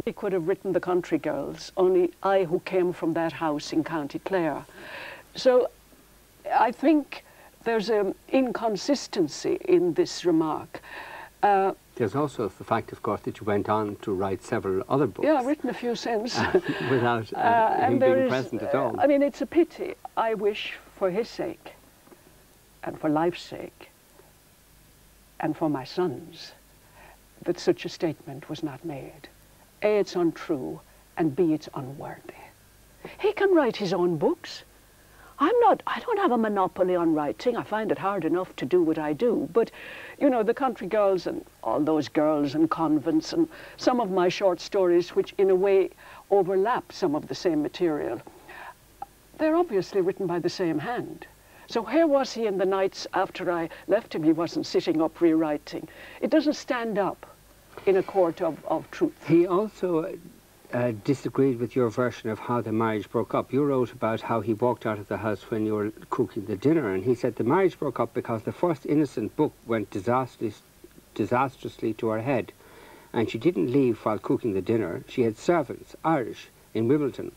He could have written The Country Girls, only I who came from that house in County Clare. So I think there's an inconsistency in this remark. There's also the fact, of course, that you went on to write several other books. Yeah, I've written a few since. Without him being present at all. I mean, it's a pity. I wish for his sake, and for life's sake, and for my son's, that such a statement was not made. A, it's untrue, and B, it's unworthy. He can write his own books. I don't have a monopoly on writing. I find it hard enough to do what I do. But, you know, The Country Girls and all those girls and convents and some of my short stories, which in a way overlap some of the same material, they're obviously written by the same hand. So where was he in the nights after I left him? He wasn't sitting up rewriting. It doesn't stand up in a court of truth. He also disagreed with your version of how the marriage broke up. You wrote about how he walked out of the house when you were cooking the dinner, and he said the marriage broke up because the first innocent book went disastrously to her head, and she didn't leave while cooking the dinner. She had servants, Irish, in Wimbledon.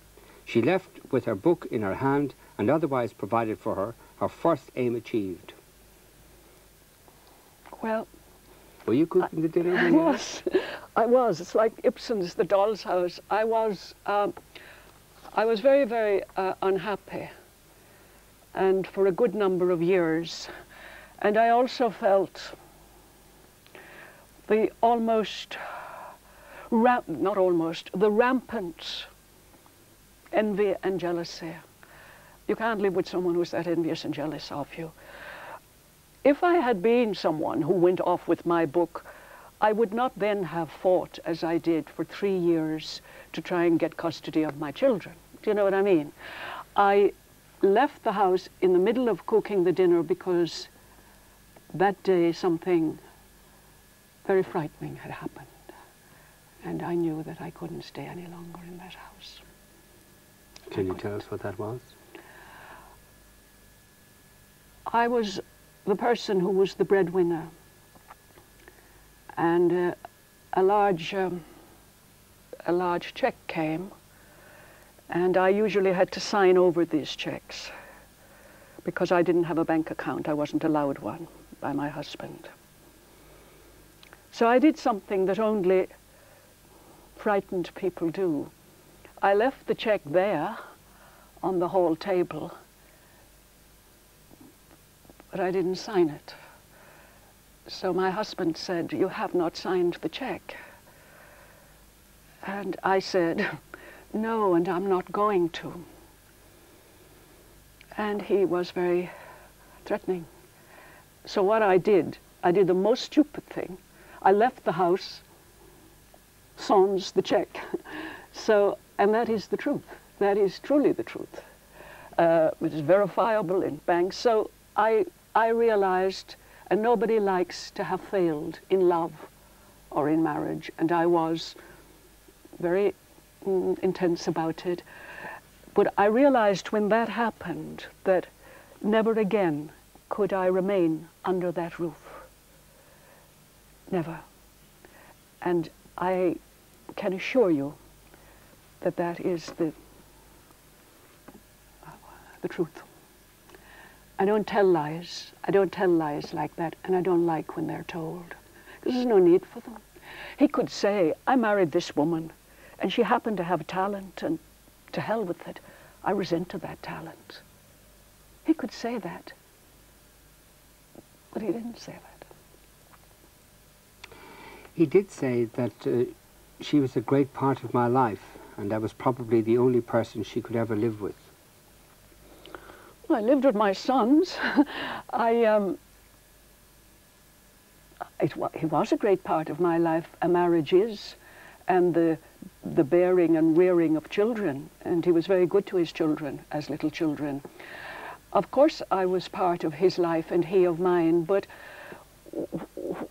She left with her book in her hand and otherwise provided for her, her first aim achieved. Well, were you cooking the dinner? I was. It's like Ibsen's The Doll's House. I was very, very unhappy, and for a good number of years. And I also felt the the rampant envy and jealousy. You can't live with someone who's that envious and jealous of you. If I had been someone who went off with my book, I would not then have fought, as I did, for 3 years to try and get custody of my children. Do you know what I mean? I left the house in the middle of cooking the dinner because that day something very frightening had happened. And I knew that I couldn't stay any longer in that house. Can you tell us what that was? I was the person who was the breadwinner, and a large check came, and I usually had to sign over these checks because I didn't have a bank account. I wasn't allowed one by my husband. So I did something that only frightened people do. I left the check there on the hall table, but I didn't sign it. So my husband said, "You have not signed the check." And I said, "No, and I'm not going to." And he was very threatening. So what I did the most stupid thing. I left the house sans the check. So, and that is the truth. That is truly the truth. It is verifiable in banks. So I realized, and nobody likes to have failed in love or in marriage, and I was very intense about it. But I realized when that happened that never again could I remain under that roof. Never. And I can assure you that that is the truth. I don't tell lies. I don't tell lies like that, and I don't like when they're told, because there's no need for them. He could say, "I married this woman, and she happened to have talent, and to hell with it. I resented that talent." He could say that, but he didn't say that. He did say that she was a great part of my life, and I was probably the only person she could ever live with. Well, I lived with my sons. He was a great part of my life. A marriage is, and the bearing and rearing of children. And he was very good to his children as little children. Of course, I was part of his life and he of mine. But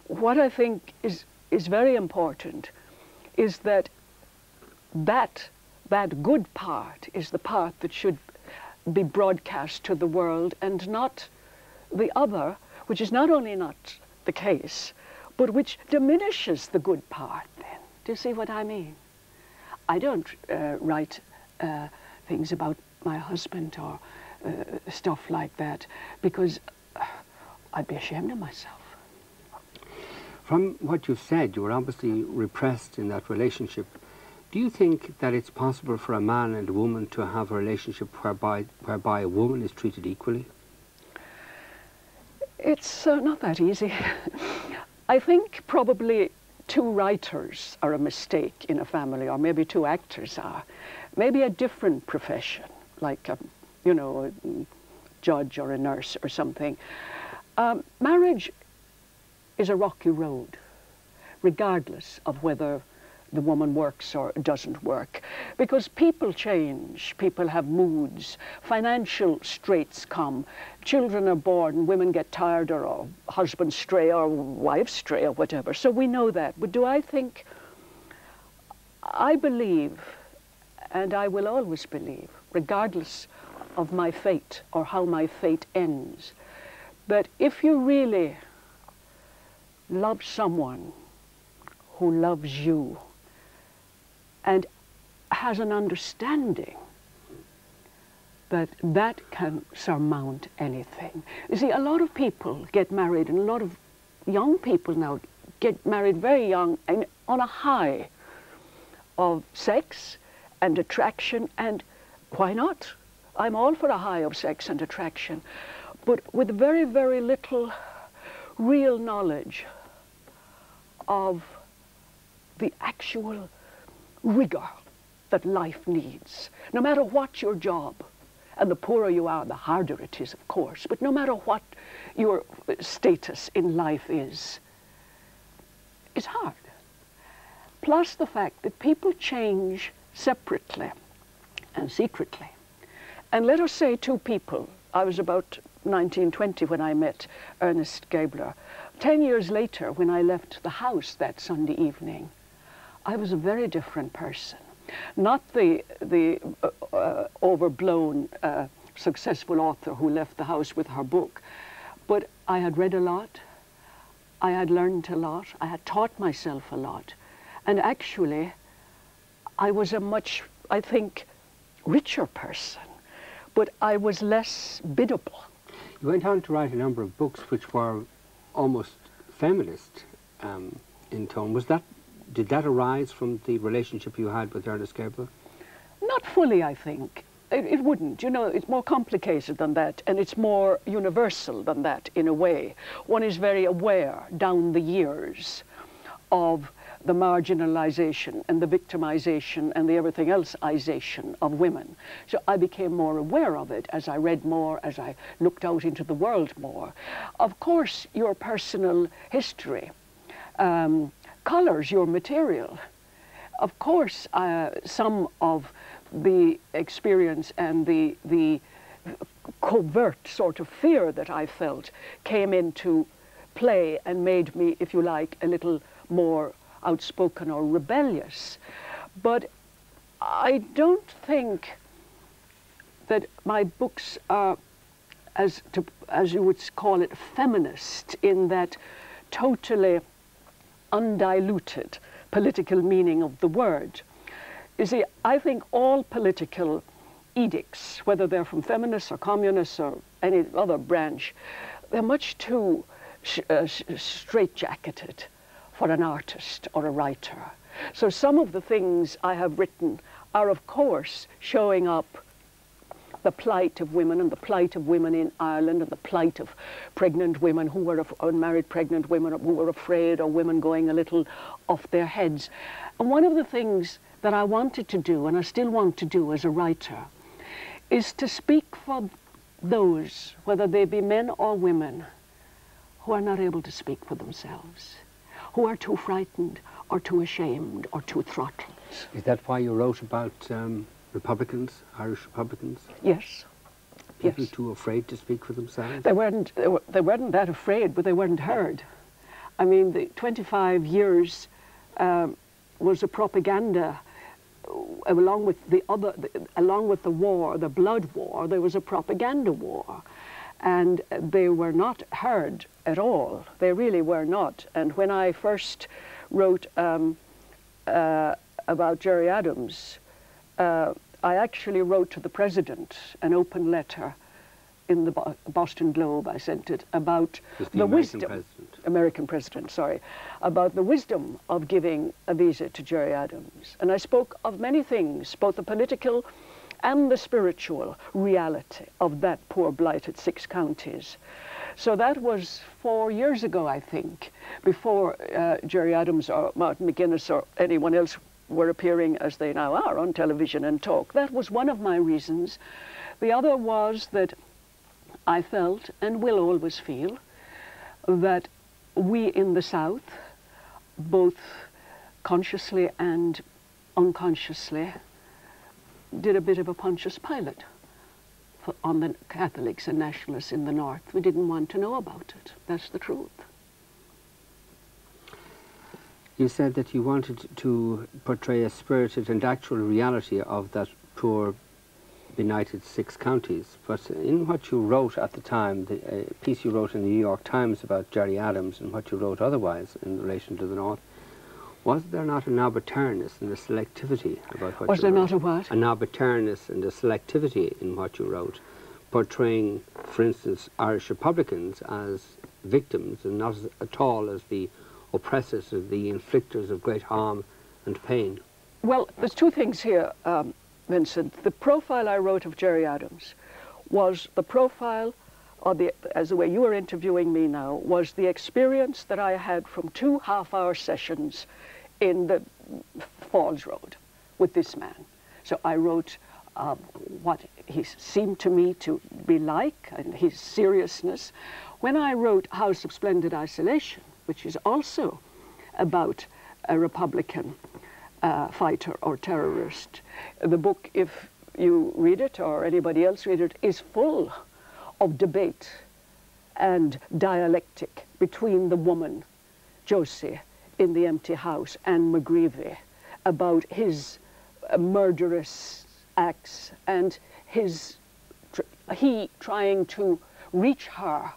what I think is very important is that good part is the part that should be broadcast to the world, and not the other, which is not only not the case, but which diminishes the good part then. Do you see what I mean? I don't write things about my husband or stuff like that, because I'd be ashamed of myself. From what you've said, you were obviously repressed in that relationship. Do you think that it's possible for a man and a woman to have a relationship whereby a woman is treated equally? It's not that easy. I think probably two writers are a mistake in a family, or maybe two actors are. Maybe a different profession, like a, you know, a judge or a nurse or something. Marriage is a rocky road, regardless of whether the woman works or doesn't work, because people change, people have moods, financial straits come, children are born, women get tired, or husbands stray or wives stray or whatever. So we know that. But do I think, I believe, and I will always believe, regardless of my fate or how my fate ends, that if you really love someone who loves you and has an understanding, that that can surmount anything. You see, a lot of people get married, and a lot of young people now get married very young and on a high of sex and attraction, and why not? I'm all for a high of sex and attraction, but with very, very little real knowledge of the actual rigor that life needs. No matter what your job, and the poorer you are, the harder it is, of course, but no matter what your status in life is, it's hard. Plus the fact that people change separately and secretly. And let us say two people, I was about 19, 20 when I met Ernest Gabler. 10 years later, when I left the house that Sunday evening, I was a very different person. Not the overblown, successful author who left the house with her book, but I had read a lot, I had learned a lot, I had taught myself a lot, and actually I was a much, I think, richer person, but I was less biddable. You went on to write a number of books which were almost feminist in tone. Did that arise from the relationship you had with Ernest Gabler? Not fully, I think. It wouldn't. You know, it's more complicated than that, and it's more universal than that in a way. One is very aware down the years of the marginalization and the victimization and the everything else-ization of women. So I became more aware of it as I read more, as I looked out into the world more. Of course, your personal history colors your material. Of course, some of the experience and the covert sort of fear that I felt came into play and made me, if you like, a little more outspoken or rebellious. But I don't think that my books are, as you would call it, feminist in that totally undiluted political meaning of the word. You see, I think all political edicts, whether they're from feminists or communists or any other branch, they're much too straitjacketed for an artist or a writer. So some of the things I have written are, of course, showing up the plight of women and the plight of women in Ireland and the plight of pregnant women who were unmarried pregnant women who were afraid, or women going a little off their heads. And one of the things that I wanted to do, and I still want to do as a writer, is to speak for those, whether they be men or women, who are not able to speak for themselves, who are too frightened or too ashamed or too throttled. Is that why you wrote about Republicans, Irish Republicans? Yes. People yes. too afraid to speak for themselves? They weren't that afraid, but they weren't heard. I mean, the 25 years was a propaganda, along with the war, the blood war, there was a propaganda war. And they were not heard at all. They really were not. And when I first wrote about Gerry Adams, I actually wrote to the president an open letter in the Boston Globe. I sent it about the wisdom, American president, sorry, about the wisdom of giving a visa to Gerry Adams. And I spoke of many things, both the political and the spiritual reality of that poor blighted 6 counties. So that was 4 years ago, I think, before Gerry Adams or Martin McGuinness or anyone else were appearing as they now are on television and talk. That was one of my reasons. The other was that I felt, and will always feel, that we in the South, both consciously and unconsciously, did a bit of a Pontius Pilate on the Catholics and nationalists in the North. We didn't want to know about it. That's the truth. You said that you wanted to portray a spirited and actual reality of that poor, benighted 6 counties. But in what you wrote at the time, the piece you wrote in the New York Times about Gerry Adams and what you wrote otherwise in relation to the North, was there not an arbitrariness and a selectivity about what you wrote? Was there not a what? An arbitrariness and a selectivity in what you wrote, portraying, for instance, Irish Republicans as victims and not at all as the oppressors, or the inflictors of great harm and pain. Well, there's 2 things here, Vincent. The profile I wrote of Gerry Adams was the profile, or as the way you are interviewing me now, was the experience that I had from 2 half-hour sessions in the Falls Road with this man. So I wrote what he seemed to me to be like and his seriousness. When I wrote House of Splendid Isolation, which is also about a Republican fighter or terrorist, the book, if you read it or anybody else read it, is full of debate and dialectic between the woman, Josie, in the empty house, and McGreevy, about his murderous acts and he trying to reach her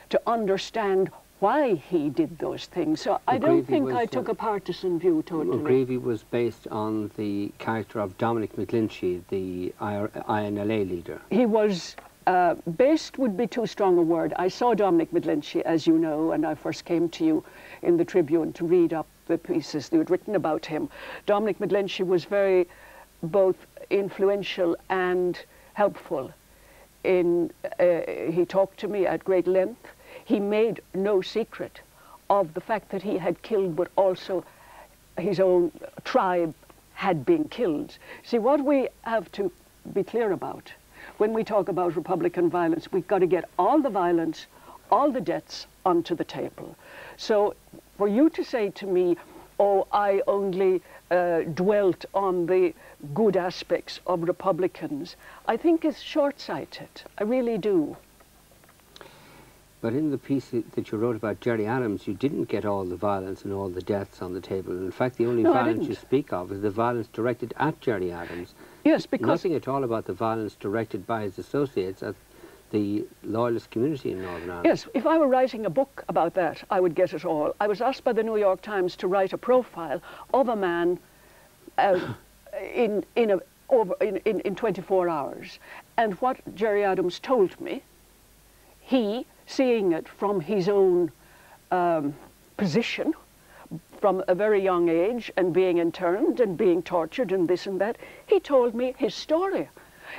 to understand why he did those things. So I don't think I took a partisan view totally. McGreevy was based on the character of Dominic McGlinchey, the INLA leader. He was, based would be too strong a word. I saw Dominic McGlinchey, as you know, and I first came to you in the Tribune to read up the pieces you had written about him. Dominic McGlinchey was very both influential and helpful. He talked to me at great length. He made no secret of the fact that he had killed, but also his own tribe had been killed. See, what we have to be clear about when we talk about Republican violence, we've got to get all the violence, all the deaths onto the table. So for you to say to me, oh, I only dwelt on the good aspects of Republicans, I think is short-sighted. I really do. But in the piece that you wrote about Gerry Adams, you didn't get all the violence and all the deaths on the table. In fact, the only violence you speak of is the violence directed at Gerry Adams. Yes, because... Nothing at all about the violence directed by his associates at the loyalist community in Northern Ireland. Yes, if I were writing a book about that, I would get it all. I was asked by the New York Times to write a profile of a man in 24 hours. And what Gerry Adams told me, he, seeing it from his own position, from a very young age, and being interned and being tortured and this and that, he told me his story.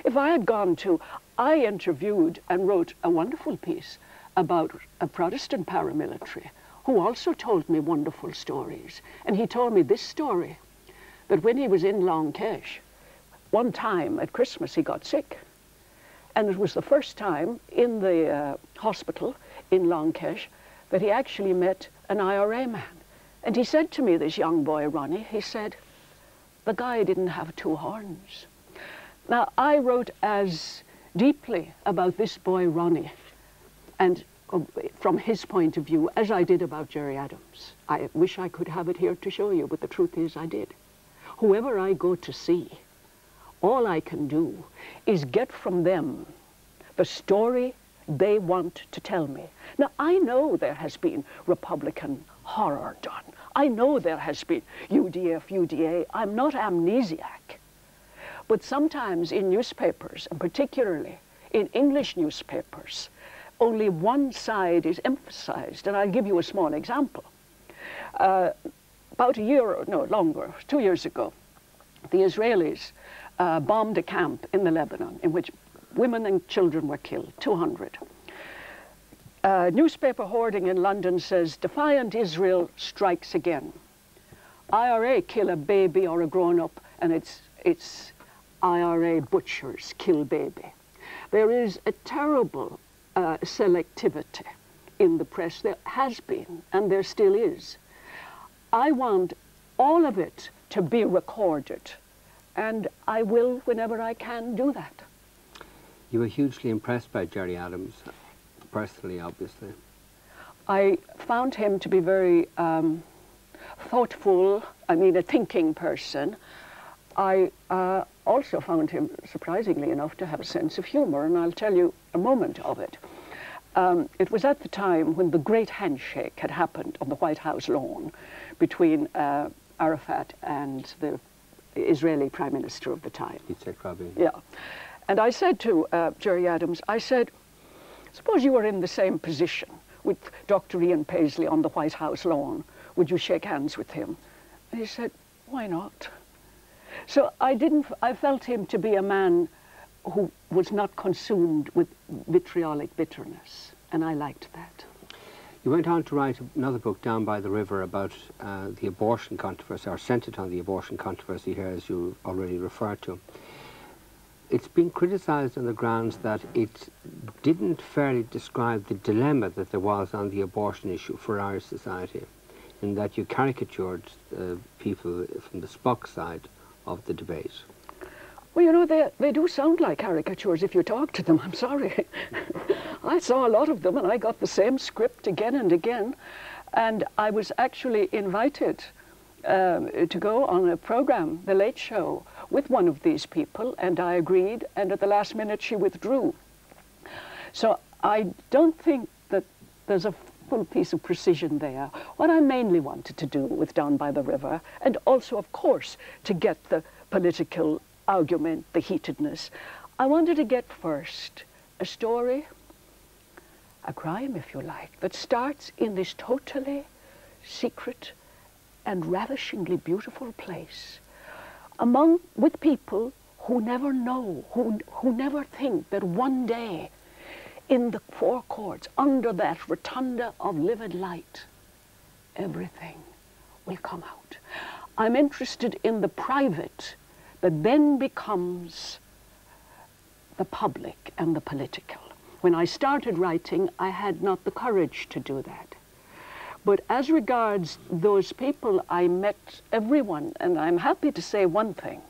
If I had gone to, I interviewed and wrote a wonderful piece about a Protestant paramilitary who also told me wonderful stories. And he told me this story, that when he was in Long Kesh, one time at Christmas he got sick. And it was the first time in the hospital in Long Kesh that he actually met an IRA man. And he said to me, this young boy, Ronnie, he said, the guy didn't have 2 horns. Now, I wrote as deeply about this boy, Ronnie, and from his point of view, as I did about Gerry Adams. I wish I could have it here to show you, but the truth is I did. Whoever I go to see, all I can do is get from them the story they want to tell me. Now, I know there has been Republican horror done. I know there has been UDF, UDA. I'm not amnesiac. But sometimes in newspapers, and particularly in English newspapers, only one side is emphasized. And I'll give you a small example. About a year, no, longer, 2 years ago, the Israelis bombed a camp in the Lebanon in which women and children were killed, 200. Newspaper hoarding in London says, "Defiant Israel strikes again." IRA kill a baby or a grown-up, and it's IRA butchers kill baby. There is a terrible selectivity in the press. There has been, and there still is. I want all of it to be recorded, and I will, whenever I can, do that. You were hugely impressed by Gerry Adams, personally, obviously. I found him to be very thoughtful, I mean a thinking person. I also found him, surprisingly enough, to have a sense of humor, and I'll tell you a moment of it. It was at the time when the great handshake had happened on the White House lawn between Arafat and the Israeli Prime Minister of the time. Yitzhak Rabin. Yeah. And I said to Gerry Adams, I said, suppose you were in the same position with Dr. Ian Paisley on the White House lawn. Would you shake hands with him? And he said, why not? So I felt him to be a man who was not consumed with vitriolic bitterness, and I liked that. You went on to write another book, Down by the River, about the abortion controversy, or centred on the abortion controversy here, as you already referred to. It's been criticised on the grounds that it didn't fairly describe the dilemma that there was on the abortion issue for Irish society, in that you caricatured people from the Spock side of the debate. Well, you know, they do sound like caricatures if you talk to them, I'm sorry. I saw a lot of them, and I got the same script again and again, and I was actually invited to go on a program, The Late Show, with one of these people, and I agreed, and at the last minute she withdrew. So I don't think that there's a full piece of precision there. What I mainly wanted to do with Down by the River, and also, of course, to get the political argument, the heatedness, I wanted to get first a story, a crime, if you like, that starts in this totally secret and ravishingly beautiful place, with people who never know, who never think that one day in the four courts, under that rotunda of livid light, everything will come out. I'm interested in the private that then becomes the public and the political. When I started writing, I had not the courage to do that. But as regards those people, I met everyone, and I'm happy to say one thing.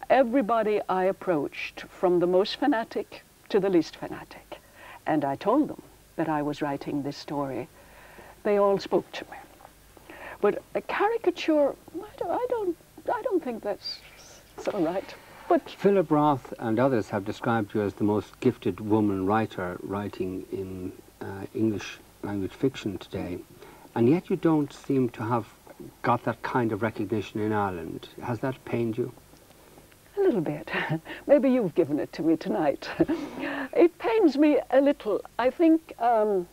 Everybody I approached, from the most fanatic to the least fanatic, and I told them that I was writing this story, they all spoke to me. But a caricature, I don't think that's all right. But Philip Roth and others have described you as the most gifted woman writer writing in English language fiction today, and yet you don't seem to have got that kind of recognition in Ireland. Has that pained you? a little bit. Maybe you've given it to me tonight. It pains me a little. I think a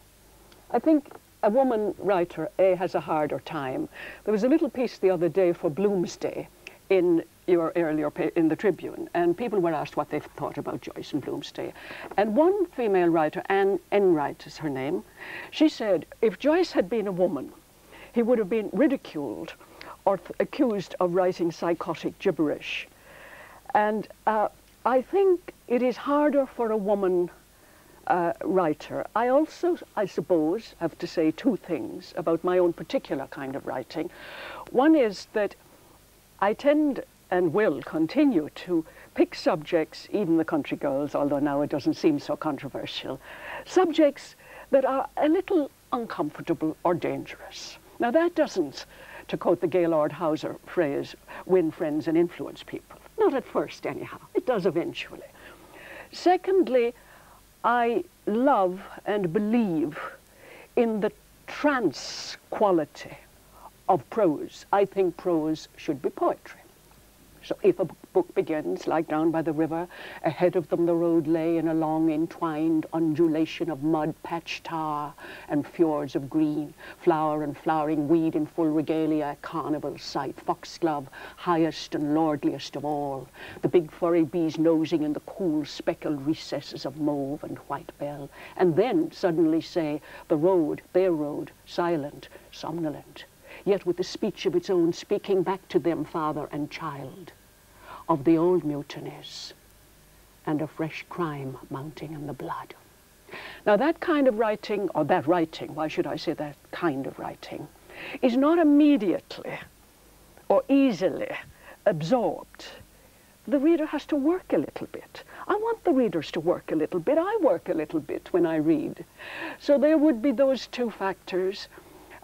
woman writer has a harder time. There was a little piece the other day for Bloomsday in your earlier in the Tribune, and people were asked what they thought about Joyce and Bloomsday. And one female writer, Anne Enright is her name, she said, if Joyce had been a woman, he would have been ridiculed or accused of writing psychotic gibberish. And I think it is harder for a woman writer. I also, I suppose, have to say two things about my own particular kind of writing. One is that I tend and will continue to pick subjects, even the country girls, although now it doesn't seem so controversial, subjects that are a little uncomfortable or dangerous. Now that doesn't, to quote the Gaylord Hauser phrase, win friends and influence people. Not at first anyhow, it does eventually. Secondly, I love and believe in the trance quality of prose. I think prose should be poetry. So if a book begins, like Down by the River, ahead of them the road lay in a long entwined undulation of mud, patch tar, and fjords of green, flower and flowering weed in full regalia, a carnival sight, foxglove, highest and lordliest of all, the big furry bees nosing in the cool speckled recesses of mauve and white bell, and then suddenly say, the road, their road, silent, somnolent, yet with the speech of its own, speaking back to them, father and child, of the old mutinies and a fresh crime mounting in the blood. Now that kind of writing, or that writing, why should I say that kind of writing, is not immediately or easily absorbed. The reader has to work a little bit. I want the readers to work a little bit. I work a little bit when I read. So there would be those two factors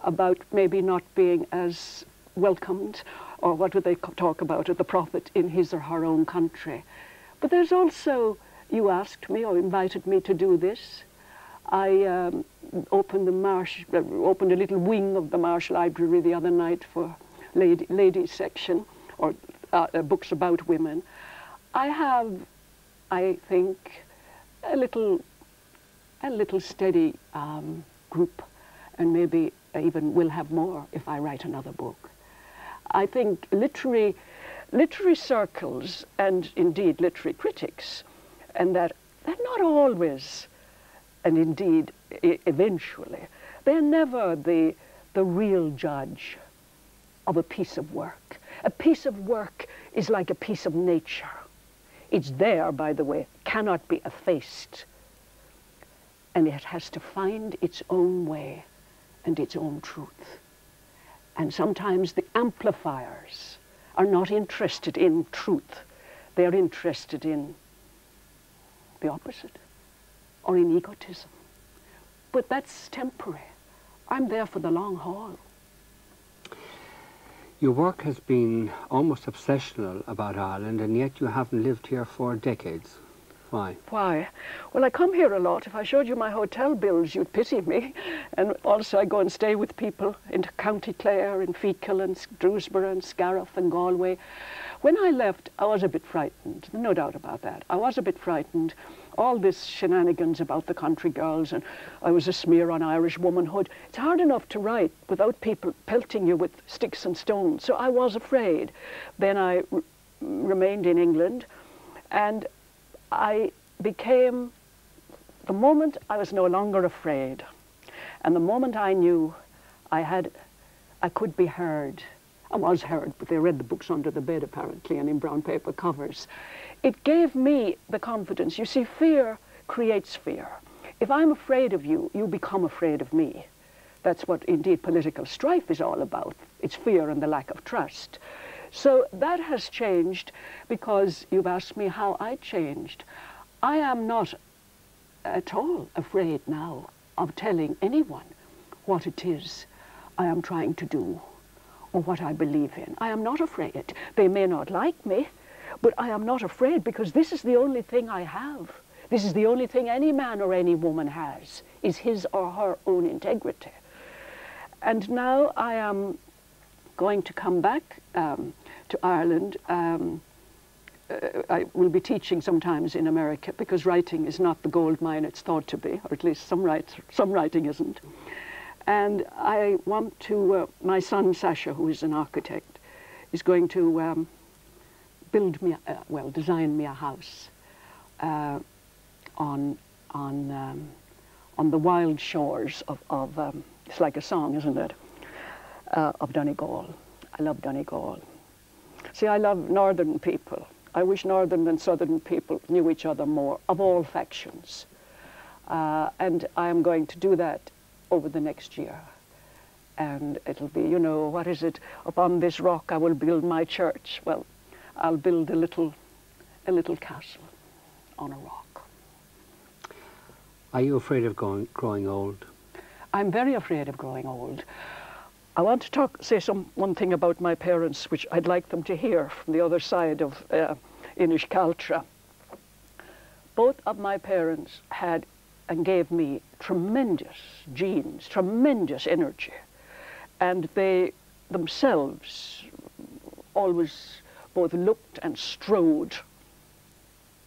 about maybe not being as welcomed, or what do they talk about, the prophet in his or her own country. But there's also, you asked me or invited me to do this. I opened a little wing of the Marsh Library the other night for ladies section, or books about women. I have, I think, a little steady group, and maybe even will have more if I write another book. I think literary circles, and indeed literary critics, and that they're not always, and indeed eventually, they're never the real judge of a piece of work. A piece of work is like a piece of nature. It's there, by the way, cannot be effaced. And it has to find its own way and its own truth. And sometimes the amplifiers are not interested in truth. They're interested in the opposite, or in egotism. But that's temporary. I'm there for the long haul. Your work has been almost obsessional about Ireland, and yet you haven't lived here for decades. Why? Why? Well, I come here a lot. If I showed you my hotel bills, you'd pity me. And also I go and stay with people in County Clare, in Feakle, and Drewsbury, and Scariff, and Galway. When I left, I was a bit frightened, no doubt about that. I was a bit frightened. All this shenanigans about the country girls, and I was a smear on Irish womanhood. It's hard enough to write without people pelting you with sticks and stones. So I was afraid. Then I remained in England, and I became, the moment I was no longer afraid, and the moment I knew I could be heard. I was heard, but they read the books under the bed apparently, and in brown paper covers. It gave me the confidence. You see, fear creates fear. If I'm afraid of you, you become afraid of me. That's what indeed political strife is all about. It's fear and the lack of trust. So that has changed, because you've asked me how I changed. I am not at all afraid now of telling anyone what it is I am trying to do or what I believe in. I am not afraid. They may not like me, but I am not afraid, because this is the only thing I have. This is the only thing any man or any woman has, is his or her own integrity. And now I am going to come back to Ireland. I will be teaching sometimes in America, because writing is not the gold mine it's thought to be, or at least some writing isn't. And I want to, my son Sasha, who is an architect, is going to build me, design me a house on the wild shores of it's like a song, isn't it, of Donegal. I love Donegal. See, I love northern people. I wish northern and southern people knew each other more, of all factions. And I am going to do that over the next year. And it'll be, you know, what is it? Upon this rock I will build my church. Well, I'll build a little castle on a rock. Are you afraid of growing old? I'm very afraid of growing old. I want to say one thing about my parents, which I'd like them to hear from the other side of Inishkaltra. Both of my parents had and gave me tremendous genes, tremendous energy. And they themselves always both looked and strode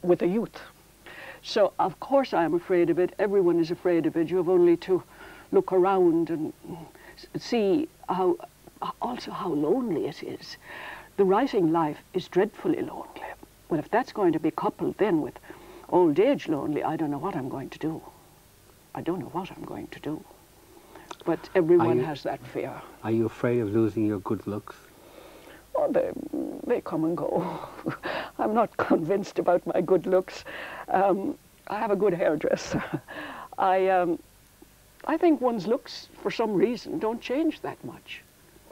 with the youth. So of course I'm afraid of it. Everyone is afraid of it. You have only to look around and see how lonely it is. The writing life is dreadfully lonely. Well, if that's going to be coupled then with old age lonely, I don't know what I'm going to do. I don't know what I'm going to do. But everyone has that fear. Are you afraid of losing your good looks? Oh, they come and go. I'm not convinced about my good looks. I have a good hairdresser. I think one's looks, for some reason, don't change that much.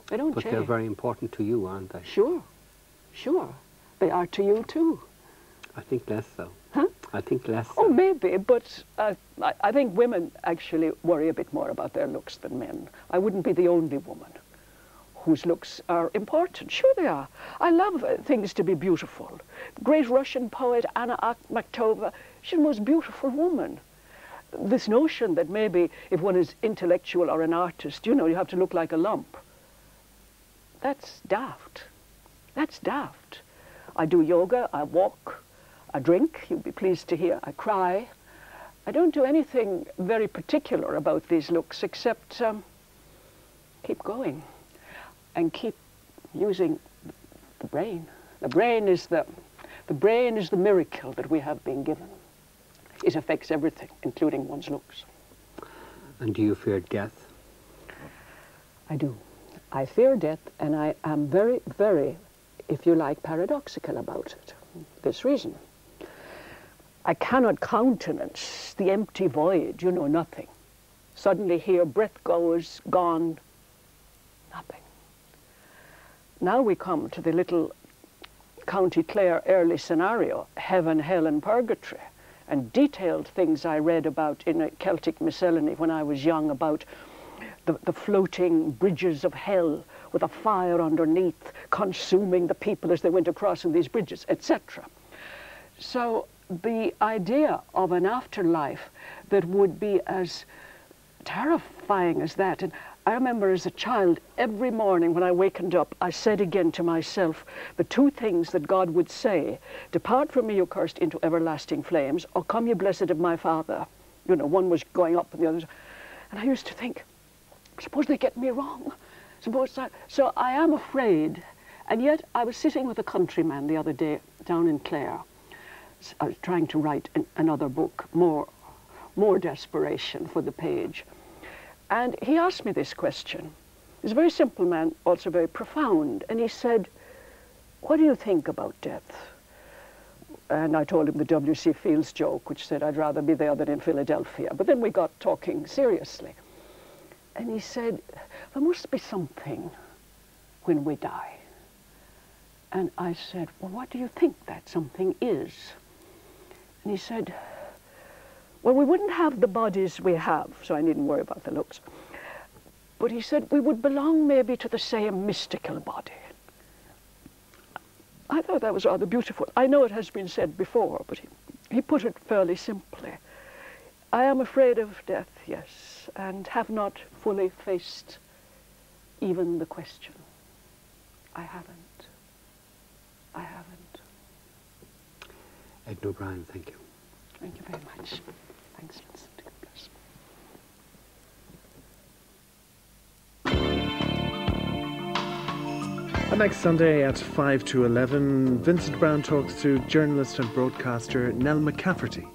They don't change. But they're very important to you, aren't they? Sure, sure. They are to you too. I think less so. Huh? I think less so. Oh, maybe, but I think women actually worry a bit more about their looks than men. I wouldn't be the only woman whose looks are important. Sure they are. I love things to be beautiful. Great Russian poet Anna Akhmatova, she's the most beautiful woman. This notion that maybe if one is intellectual or an artist, you know, you have to look like a lump. That's daft. That's daft. I do yoga, I walk, I drink, you'll be pleased to hear, I cry. I don't do anything very particular about these looks except keep going and keep using the brain. The brain is the miracle that we have been given. It affects everything, including one's looks. And do you fear death? I do. I fear death, and I am very, very, if you like, paradoxical about it. This reason. I cannot countenance the empty void, you know, nothing. Suddenly here, breath goes, gone, nothing. Now we come to the little County Clare early scenario, heaven, hell, and purgatory, and detailed things I read about in a Celtic miscellany when I was young about the floating bridges of hell with a fire underneath, consuming the people as they went across in these bridges, etc. So the idea of an afterlife that would be as terrifying as that, and I remember as a child, every morning when I wakened up, I said again to myself, the two things that God would say, depart from me, you cursed, into everlasting flames, or come, you blessed of my Father. You know, one was going up and the other. And I used to think, suppose they get me wrong. So I am afraid. And yet I was sitting with a countryman the other day down in Clare. I was trying to write another book, more desperation for the page. And he asked me this question. He's a very simple man, also very profound. And he said, what do you think about death? And I told him the W.C. Fields joke, which said, I'd rather be there than in Philadelphia. But then we got talking seriously. And he said, there must be something when we die. And I said, well, what do you think that something is? And he said, well, we wouldn't have the bodies we have, so I needn't worry about the looks. But he said, we would belong maybe to the same mystical body. I thought that was rather beautiful. I know it has been said before, but he put it fairly simply. I am afraid of death, yes, and have not fully faced even the question. I haven't. I haven't. Edna Browne, thank you. Thank you very much. Thanks, Vincent. God bless. And next Sunday at 5 to 11, Vincent Browne talks to journalist and broadcaster Nell McCafferty.